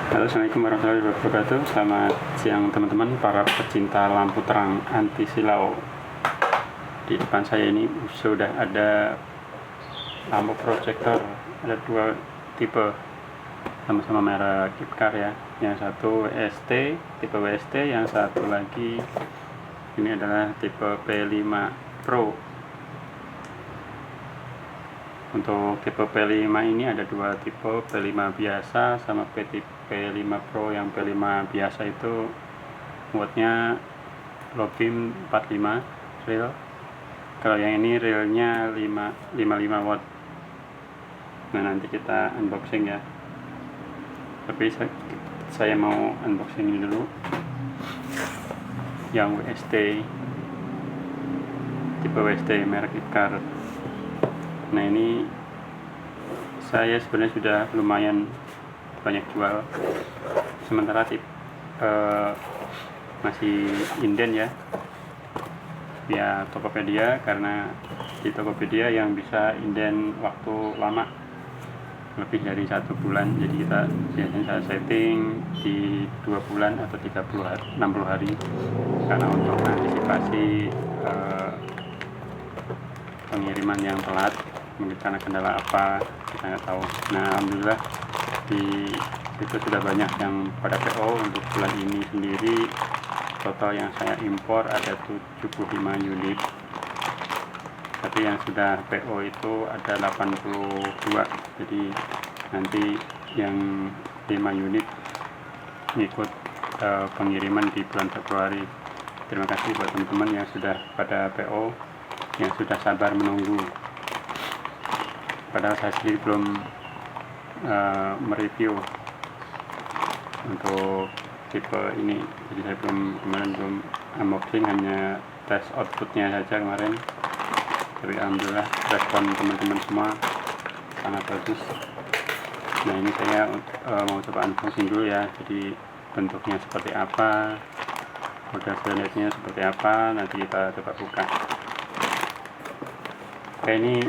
Halo, assalamualaikum warahmatullahi wabarakatuh. Selamat siang teman-teman para pecinta lampu terang anti silau. Di depan saya ini sudah ada lampu proyektor, ada dua tipe, sama-sama merek Ipcar ya. Yang satu WST, tipe WST, yang satu lagi ini adalah tipe P5 Pro. Untuk tipe P5 ini ada dua tipe, P5 biasa sama P5 Pro. Yang P5 biasa itu wattnya low beam 45 real. Kalau yang ini realnya 55 watt. Nah, nanti kita unboxing ya. Tapi saya mau unboxing ini dulu yang WST, tipe WST merek Ipcar. Nah, ini saya sebenarnya sudah lumayan banyak jual, sementara masih inden ya via Tokopedia, karena di Tokopedia yang bisa inden waktu lama lebih dari 1 bulan. Jadi kita biasanya saya setting di 2 bulan atau 60 hari, karena untuk antisipasi pengiriman yang telat, mungkin karena kendala apa kita nggak tahu. Nah, alhamdulillah di situ sudah banyak yang pada PO. Untuk bulan ini sendiri total yang saya impor ada 75 unit, tapi yang sudah PO itu ada 82. Jadi nanti yang 5 unit ngikut pengiriman di bulan Februari. Terima kasih buat teman-teman yang sudah pada PO, yang sudah sabar menunggu. Padahal saya sendiri belum mereview untuk tipe ini, jadi saya kemarin belum unboxing, hanya tes outputnya saja kemarin. Tapi alhamdulillah respon teman-teman semua sangat bagus. Nah, ini saya mau coba unboxing dulu ya. Jadi bentuknya seperti apa, model selanjutnya seperti apa, nanti kita coba buka. Oke, ini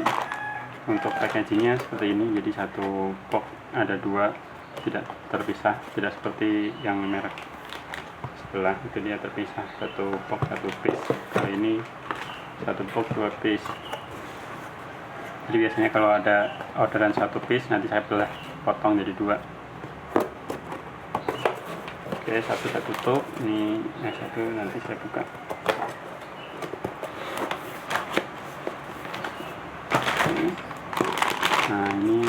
untuk packagingnya seperti ini. Jadi satu box ada dua, tidak terpisah, tidak seperti yang merek sebelah itu dia terpisah, satu box satu piece. Kali ini satu box dua piece. Jadi biasanya kalau ada orderan satu piece, nanti saya belah potong jadi dua. Oke, satu saya tutup. Ini yang satu nanti saya buka. Nah, ini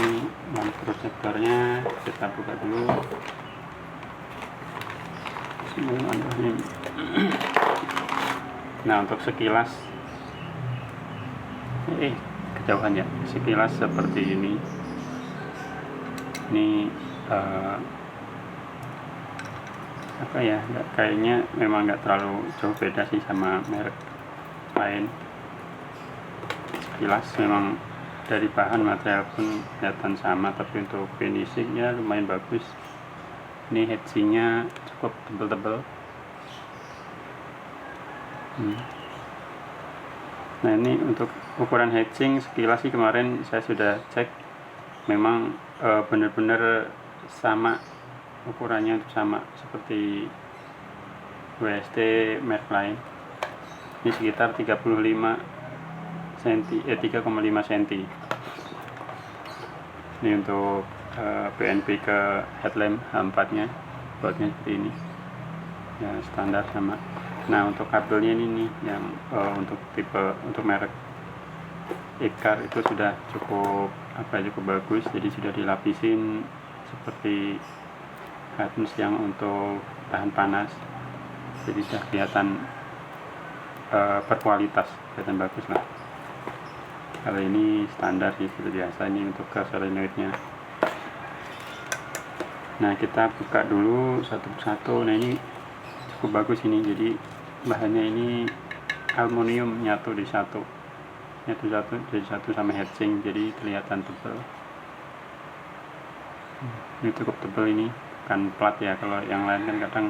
lampu proyektornya kita buka dulu. Bismillahirrahmanirrahim. Nah, untuk sekilas kejauhan ya, sekilas seperti ini. Ini apa ya, kayaknya memang nggak terlalu jauh beda sih sama merek lain. Sekilas memang dari bahan material pun kelihatan sama, tapi untuk finishingnya lumayan bagus. Ini heatsingnya cukup tebal-tebal. Nah, ini untuk ukuran heatsing sekilas sih kemarin saya sudah cek, memang benar-benar sama ukurannya, sama seperti WST merek lain. Ini sekitar 35 cm, 3,5 cm. Ini untuk PNP ke headlamp H4 nya, bautnya seperti ini ya, standar sama. Nah, untuk kabelnya ini nih yang untuk merek Ipcar itu sudah cukup bagus. Jadi sudah dilapisin seperti harness yang untuk tahan panas, jadi sudah kelihatan berkualitas, kelihatan bagus lah. Kalau ini standar sih, seperti biasa. Ini untuk ke solenoidnya. Nah, kita buka dulu satu persatu. Nah, ini cukup bagus ini. Jadi bahannya ini aluminium nyatu jadi satu sama heatsing, jadi kelihatan tebal. Ini cukup tebal, ini kan plat ya. Kalau yang lain kan kadang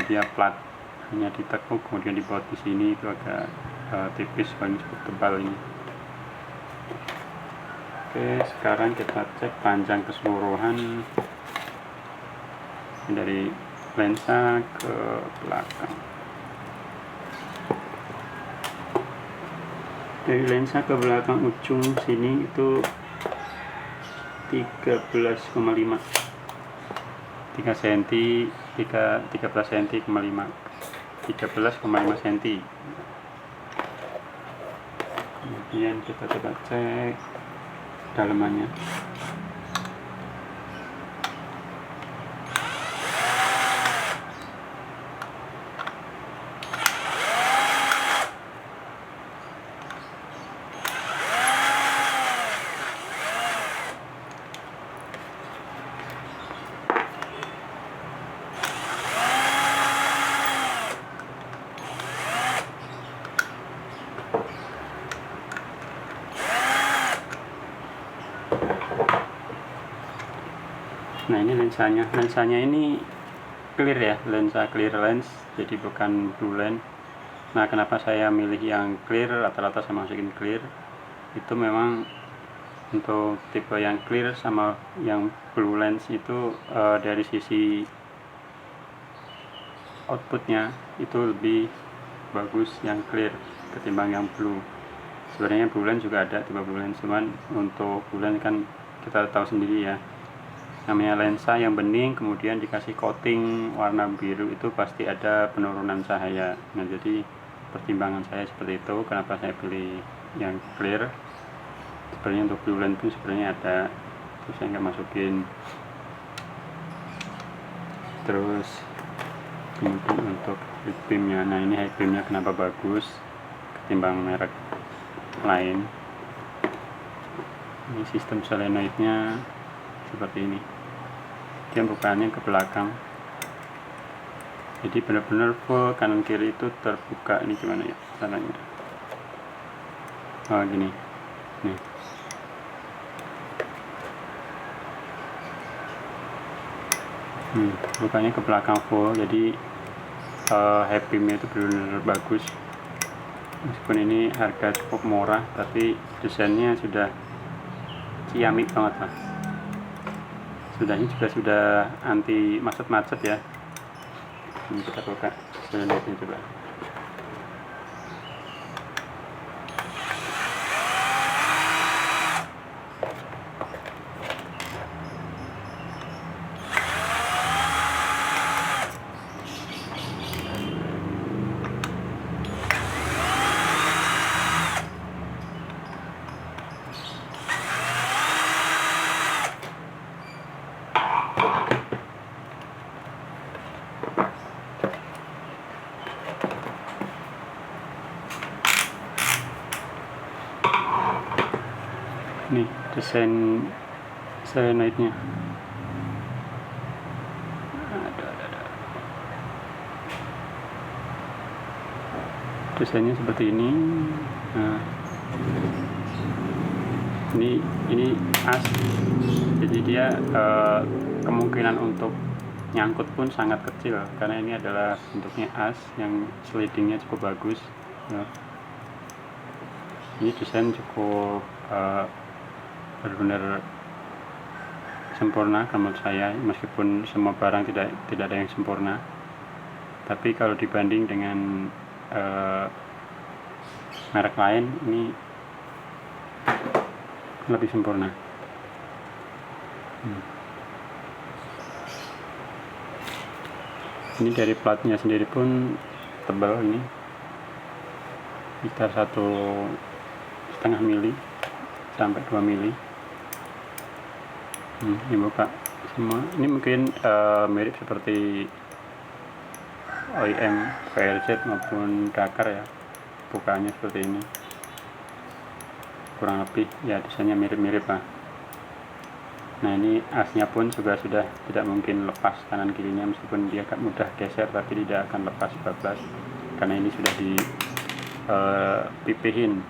dia plat hanya ditekuk kemudian dibaut di sini, itu agak tipis. Kalau ini cukup tebal ini. Oke, sekarang kita cek panjang keseluruhan. dari lensa ke belakang. Dari lensa ke belakang ujung sini itu 13,5 cm 13 cm 13,5 cm. Kemudian kita coba cek dalamannya. Nah, ini lensanya ini clear ya, lensa clear lens, jadi bukan blue lens. Nah, kenapa saya milih yang clear, rata-rata saya masukin clear, itu memang untuk tipe yang clear sama yang blue lens itu dari sisi outputnya itu lebih bagus yang clear ketimbang yang blue. Sebenarnya blue lens juga ada tipe blue lens, cuman untuk blue lens kan kita tahu sendiri ya, namanya lensa yang bening kemudian dikasih coating warna biru itu pasti ada penurunan cahaya. Nah, jadi pertimbangan saya seperti itu, kenapa saya pilih yang clear. Sebenarnya untuk blue lens itu sebenarnya ada, terus saya nggak masukin. Terus kemudian untuk head beamnya, nah ini head beamnya kenapa bagus ketimbang merek lain. Ini sistem solenoidnya seperti ini, dia bukaannya ke belakang, jadi benar-benar full kanan kiri itu terbuka. Ini gimana ya caranya? Oh, gini nih. Bukanya ke belakang full, jadi head beamnya itu benar-benar bagus. Meskipun ini harga cukup murah, tapi desainnya sudah ciamik banget lah. Sudahnya juga sudah anti macet-macet ya. Ini kita buka solenoidnya coba. Nih desain solenoidnya. Desainnya seperti ini. Nah, ini as, jadi dia kemungkinan untuk nyangkut pun sangat kecil karena ini adalah bentuknya as yang slidingnya cukup bagus ya. Ini desain cukup benar-benar sempurna menurut saya, meskipun semua barang tidak ada yang sempurna, tapi kalau dibanding dengan merek lain ini lebih sempurna. Ini dari platnya sendiri pun tebal, ini sekitar 1,5 mili sampai 2 mili. Ini buka semua. Ini mungkin mirip seperti OEM VRZ maupun Dakar ya, bukaannya seperti ini kurang lebih ya, desainnya mirip-mirip lah. Nah, ini asnya pun juga sudah tidak mungkin lepas kanan kirinya, meskipun dia akan mudah geser tapi tidak akan lepas bablas karena ini sudah dipipihin.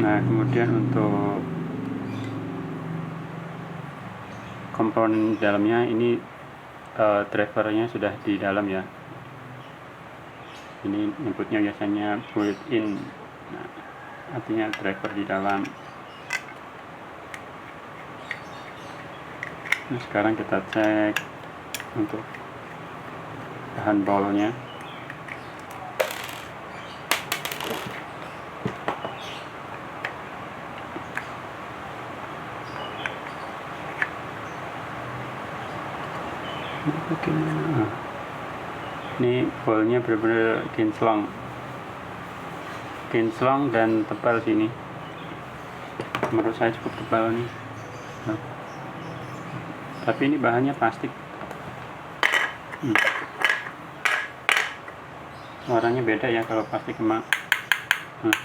Nah, kemudian untuk komponen dalamnya ini drivernya sudah di dalam ya. Ini inputnya biasanya built-in. Nah, artinya driver di dalam. Nah, sekarang kita cek untuk bahan bolnya. Bagaimana? Ini bolnya benar-benar kinclong dan tebal sini. Menurut saya cukup tebal nih. Nah, tapi ini bahannya plastik. Warnanya beda ya kalau plastik sama. Nah.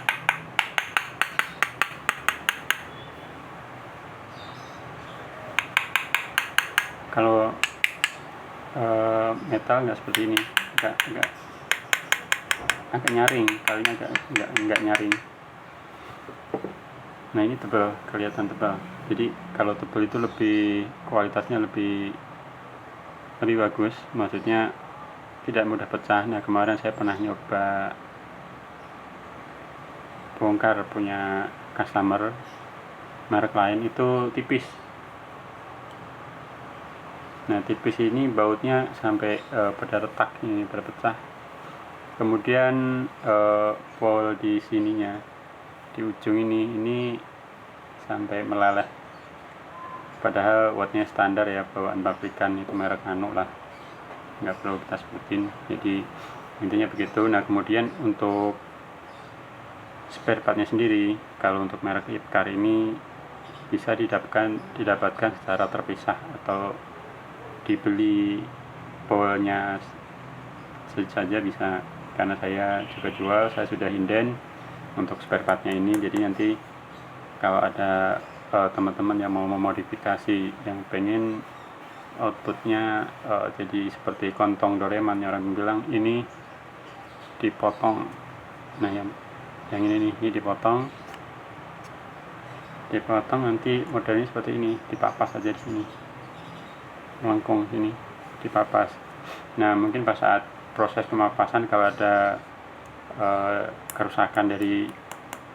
Kalau metal nggak seperti ini, agak nyaring, kalinya nggak nyaring. Nah, ini tebal, kelihatan tebal. Jadi kalau tebal itu kualitasnya lebih bagus, maksudnya tidak mudah pecah. Nah, kemarin saya pernah nyoba bongkar punya customer merek lain, itu tipis. Nah, tipis ini bautnya sampai pada retak, ini berpecah. Kemudian pol di sininya, di ujung ini sampai meleleh. Padahal wattnya standar ya, bawaan pabrikan, itu merek anu lah, nggak perlu kita sebutin. Jadi intinya begitu. Nah, kemudian untuk spare partnya sendiri, kalau untuk merek IPCAR ini bisa didapatkan secara terpisah atau dibeli polnya saja bisa, karena saya juga jual, saya sudah inden untuk spare partnya ini. Jadi nanti kalau ada teman-teman yang mau memodifikasi, yang pengen outputnya jadi seperti kontong Doraemon, yang orang bilang ini dipotong. Nah, yang ini dipotong nanti modelnya seperti ini, dipapas aja di sini, melengkung sini, dipapas. Nah, mungkin pas saat proses pemapasan kalau ada kerusakan dari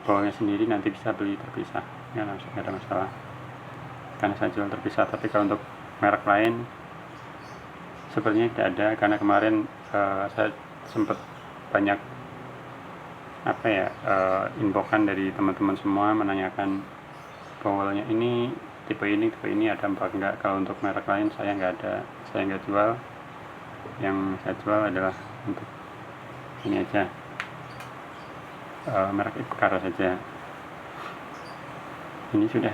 bolnya sendiri, nanti bisa beli terpisah, nggak ada masalah, karena saya jual terpisah. Tapi kalau untuk merek lain sepertinya tidak ada, karena kemarin saya sempat banyak inboxan dari teman-teman semua menanyakan bowlnya ini tipe ini ada apa enggak. Kalau untuk merek lain saya nggak ada, saya nggak jual. Yang saya jual adalah untuk ini aja, merek IPCAR saja. Ini sudah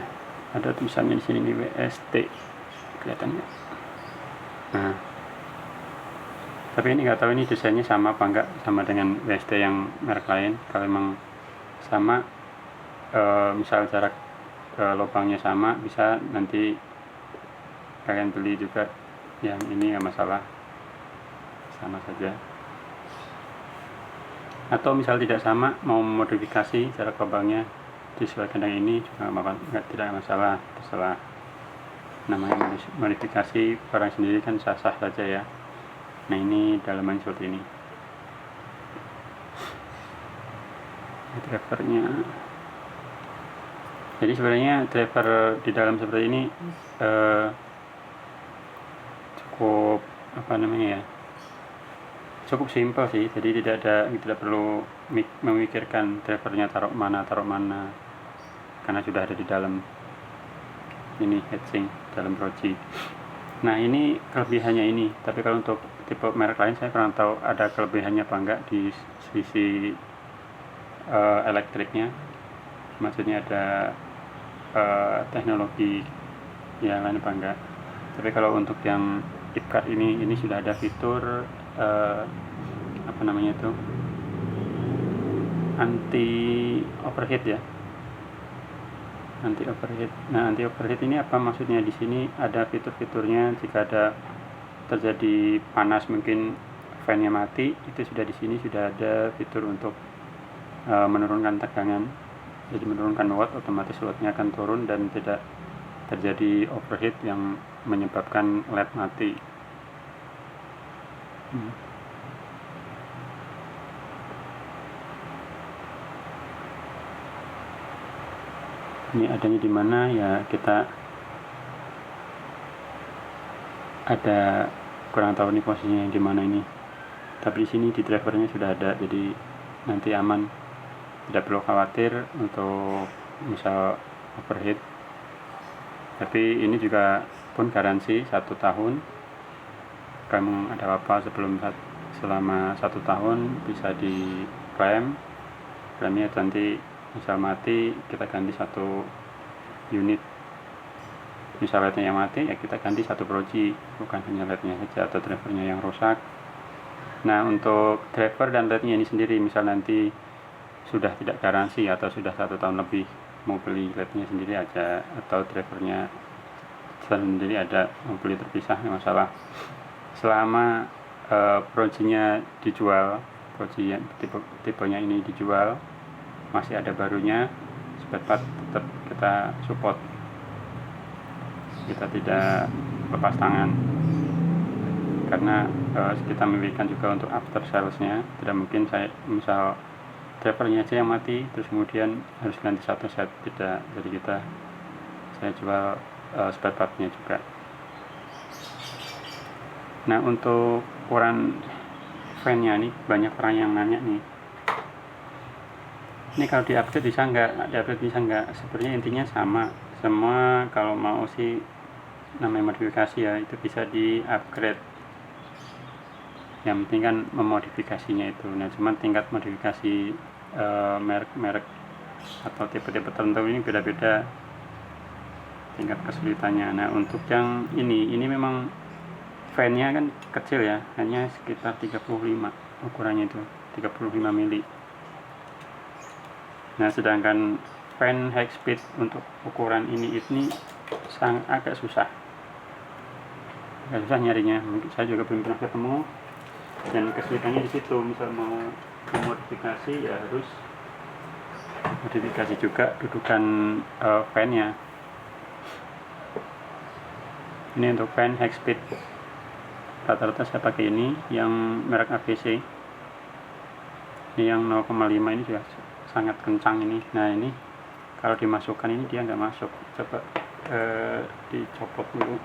ada tulisannya di sini, di WST, kelihatannya. Nah, tapi ini nggak tahu ini desainnya sama apa enggak sama dengan WST yang merek lain. Kalau memang sama, misal jarak lubangnya sama, bisa nanti kalian beli juga yang ini, nggak masalah, sama saja. Atau misal tidak sama, mau modifikasi jarak lubangnya disesuaikan dengan ini juga tidak masalah, terserah. Namanya modifikasi, orang sendiri kan sah-sah saja ya. Nah, ini dalaman seperti ini, drivernya. Jadi sebenarnya driver di dalam seperti ini cukup cukup simpel sih. Jadi tidak perlu memikirkan drivernya taruh mana, karena sudah ada di dalam ini heatsink dalam roji. Nah, ini kelebihannya ini. Tapi kalau untuk tipe merek lain saya kurang tahu ada kelebihannya apa enggak di sisi elektriknya, maksudnya ada teknologi yang lain apa enggak. Tapi kalau untuk yang IPCAR ini sudah ada fitur anti overheat ya, anti overheat. Nah, anti overheat ini apa maksudnya? Di sini ada fitur-fiturnya. Jika ada terjadi panas, mungkin fan-nya mati, itu sudah di sini sudah ada fitur untuk menurunkan tegangan. Jadi menurunkan watt, otomatis wattnya akan turun dan tidak terjadi overheat yang menyebabkan LED mati. Ini adanya di mana ya, kita ada kurang tahu nih posisinya di mana ini, tapi di sini di drivernya sudah ada, jadi nanti aman, tidak perlu khawatir untuk misal overheat. Tapi ini juga pun garansi 1 tahun, kamu ada apa selama 1 tahun bisa diklaim. Klaimnya nanti misal mati kita ganti 1 unit, misal LED-nya yang mati ya kita ganti 1 proji, bukan hanya LED-nya saja atau drivernya yang rusak. Nah, untuk driver dan LED-nya ini sendiri, misal nanti sudah tidak garansi atau sudah 1 tahun lebih, mau beli LED-nya sendiri aja atau drivernya sendiri ada, mau beli terpisah nggak masalah. Selama projinya dijual, proji yang tipenya ini dijual, masih ada barunya, spare part tetap kita support, kita tidak lepas tangan, karena kita memberikan juga untuk after salesnya. Tidak mungkin saya misal drivernya aja yang mati terus kemudian harus ganti 1 set, tidak. Jadi saya jual spare partnya juga. Nah, untuk ukuran fan-nya nih, banyak orang yang nanya nih, ini kalau di-upgrade bisa nggak? Sebenarnya intinya sama semua. Kalau mau sih namanya modifikasi ya, itu bisa di-upgrade. Yang penting kan memodifikasinya itu. Nah, cuman tingkat modifikasi merek-merek atau tipe-tipe tertentu ini beda-beda tingkat kesulitannya. Nah, untuk yang ini memang fan-nya kan kecil ya, hanya sekitar 35 ukurannya, itu 35 mili. Nah, sedangkan fan high speed untuk ukuran ini agak susah nyarinya. Mungkin saya juga belum pernah ketemu, dan kesulitannya di situ. Misal mau memodifikasi ya harus modifikasi juga dudukan fan-nya. Ini untuk fan high speed, rata-rata saya pakai ini yang merek ABC. Ini yang 0,5 ini sudah sangat kencang ini. Nah, ini kalau dimasukkan ini dia nggak masuk. Coba dicopot dulu.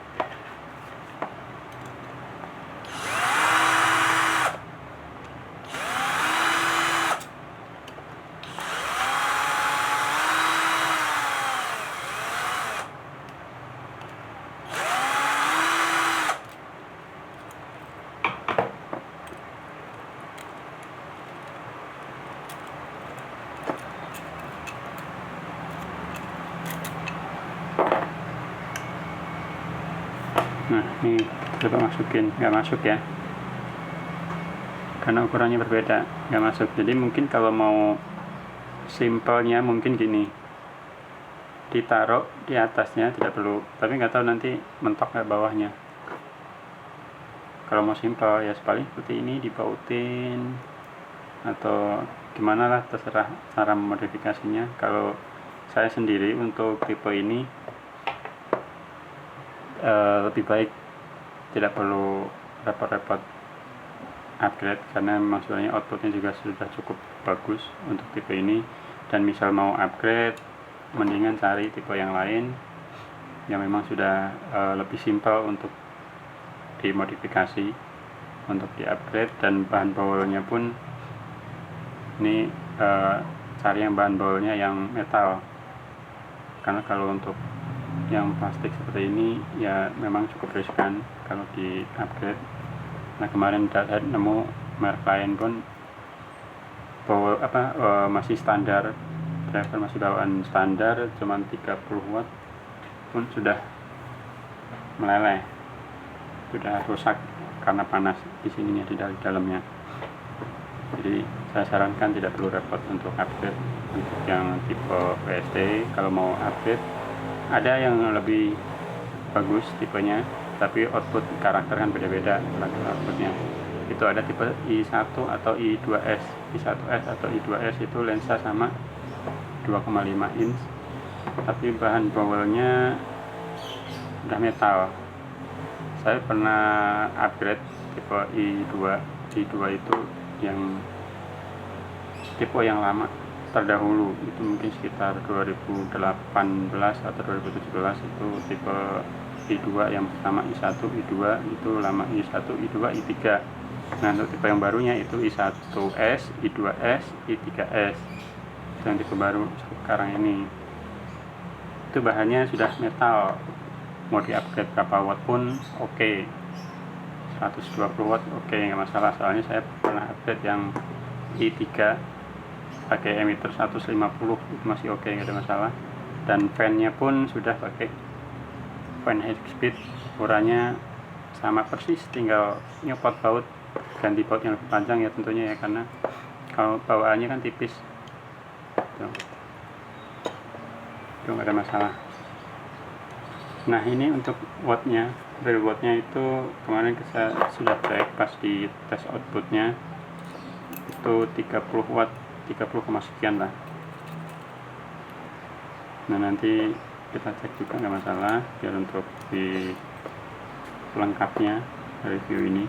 Nah, ini coba masukin, nggak masuk ya, karena ukurannya berbeda, nggak masuk. Jadi mungkin kalau mau simpelnya mungkin gini, ditaruh di atasnya, tidak perlu, tapi nggak tahu nanti mentok nggak bawahnya. Kalau mau simpel ya paling seperti ini, dibautin atau gimana lah, terserah cara modifikasinya. Kalau saya sendiri untuk tipe ini lebih baik tidak perlu repot-repot upgrade, karena memang sebenarnya outputnya juga sudah cukup bagus untuk tipe ini. Dan misal mau upgrade, mendingan cari tipe yang lain yang memang sudah lebih simpel untuk dimodifikasi, untuk di upgrade. Dan bahan bawelnya pun ini cari yang bahan bawelnya yang metal, karena kalau untuk yang plastik seperti ini ya memang cukup riskan kalau di upgrade. Nah, kemarin saya nemu merek lain pun masih standar, driver masih bawaan standar, cuman 30 watt pun sudah meleleh, sudah rusak karena panas di sininya, di dalamnya. Jadi saya sarankan tidak perlu repot untuk upgrade. Untuk yang tipe VST, kalau mau upgrade ada yang lebih bagus tipenya, tapi output karakter kan beda-beda outputnya. Itu ada tipe I1 atau I2S. I1S atau I2S itu lensa sama 2,5 inch, tapi bahan bawelnya udah metal. Saya pernah upgrade tipe I2 itu yang tipe yang lama, terdahulu, itu mungkin sekitar 2018 atau 2017, itu tipe i2 yang pertama I1, I2 itu lama I1, I2, I3. Nah untuk tipe yang barunya itu I1S, I2S, I3S, itu yang tipe baru sekarang ini. Itu bahannya sudah metal, mau di upgrade berapa watt pun oke. 120 watt oke, nggak masalah, soalnya saya pernah upgrade yang i3 pakai emitter 150, itu masih oke, nggak ada masalah. Dan fan-nya pun sudah pakai fan high speed, ukurannya sama persis, tinggal nyopot baut, ganti baut yang lebih panjang ya tentunya ya, karena kalau bawaannya kan tipis itu nggak ada masalah. Nah ini untuk wattnya, real wattnya itu kemarin saya sudah cek pas di tes outputnya itu 30 watt, 30, sekian lah. Nah nanti kita cek juga nggak masalah, biar untuk di pelengkapnya review ini.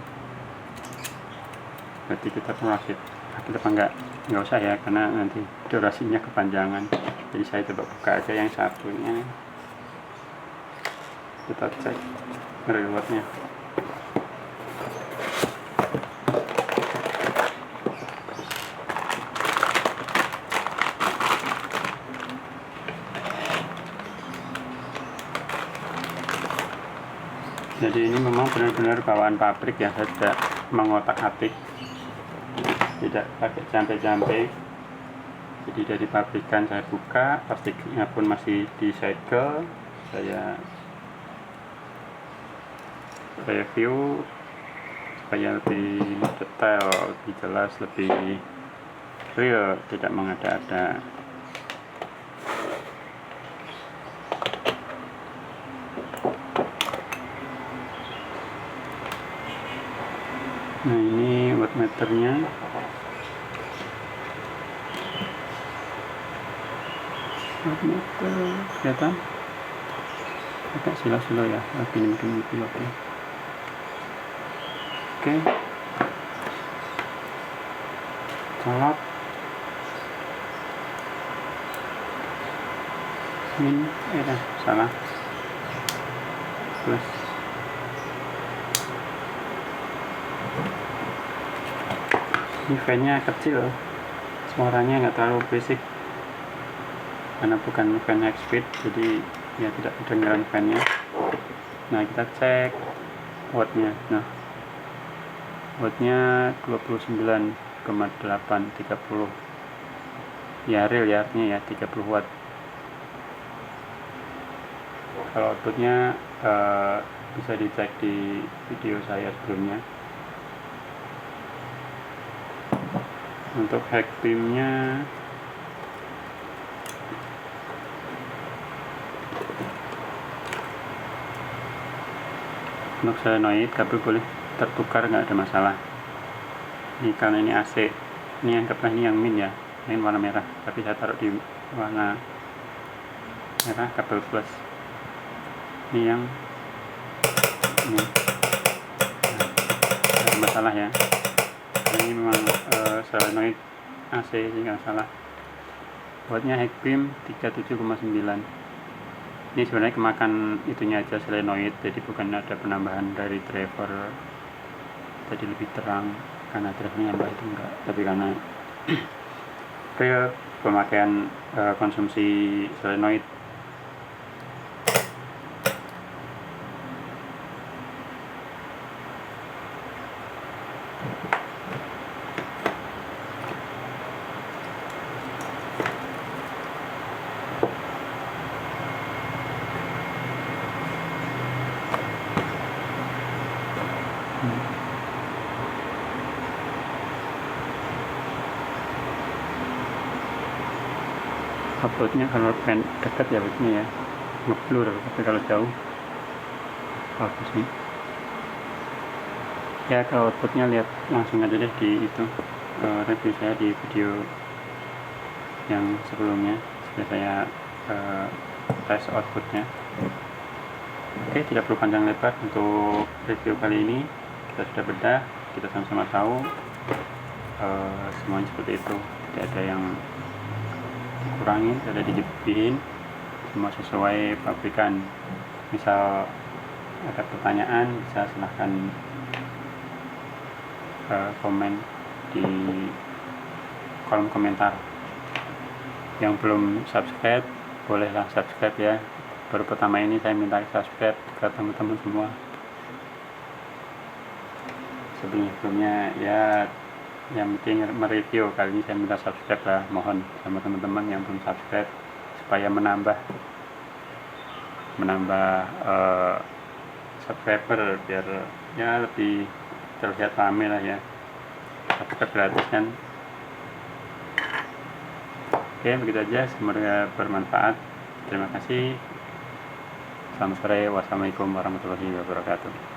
Berarti kita rakit apa nggak usah ya, karena nanti durasinya kepanjangan. Jadi saya coba buka aja yang satunya, kita cek real wattnya. Jadi ini memang benar-benar bawaan pabrik ya, saya tidak mengotak-atik, tidak pakai jampe-jampe. Jadi dari pabrikan saya buka, plastiknya pun masih disegel, saya review supaya lebih detail, lebih jelas, lebih real, tidak mengada-ada. Nah ini wattmeternya. Wattmeter kelihatan agak silo-silo ya, lagi mungkin itu oke. Colok min, salah, plus. Ini fan-nya kecil, suaranya nggak terlalu berisik karena bukan fan high speed, jadi ya tidak kedengaran fan-nya. Nah kita cek wattnya. Nah wattnya 29,830 ya, real ya, artinya ya 30 watt. Kalau outputnya bisa dicek di video saya sebelumnya. Untuk hex beamnya untuk solenoid kabel boleh tertukar, nggak ada masalah. Ini karena ini AC, ini anggaplah ini yang min ya, ini warna merah, tapi saya taruh di warna merah kabel plus. Ini yang ini, nah, nggak ada masalah ya. Ini memang solenoid AC, ini nggak salah. Wattnya hex beam 37,9. Ini sebenarnya kemakan itunya aja solenoid, jadi bukan ada penambahan dari driver jadi lebih terang karena drivernya nambah, itu enggak, tapi karena real pemakaian konsumsi solenoid. Outputnya kalau pen dekat ya begini ya, ngeblur, tapi kalau jauh bagus nih ya. Kalau outputnya lihat langsung aja deh di itu review saya di video yang sebelumnya, sudah saya tes outputnya. Oke, tidak perlu panjang lebar untuk review kali ini. Kita sudah bedah, kita sama-sama tahu semuanya seperti itu, tidak ada yang dikurangin, ada dilebihin, semua sesuai pabrikan. Misal ada pertanyaan bisa silahkan komen di kolom komentar. Yang belum subscribe bolehlah subscribe ya. Baru pertama ini saya minta subscribe ke teman-teman semua. Sebelumnya ya yang penting mereview, kali ini saya minta subscribe lah, mohon sama teman-teman yang belum subscribe supaya menambah subscriber biar ya lebih terlihat rame lah ya. Subscribe gratis kan. Oke, begitu aja, semoga bermanfaat. Terima kasih. Selamat sore, wassalamualaikum warahmatullahi wabarakatuh.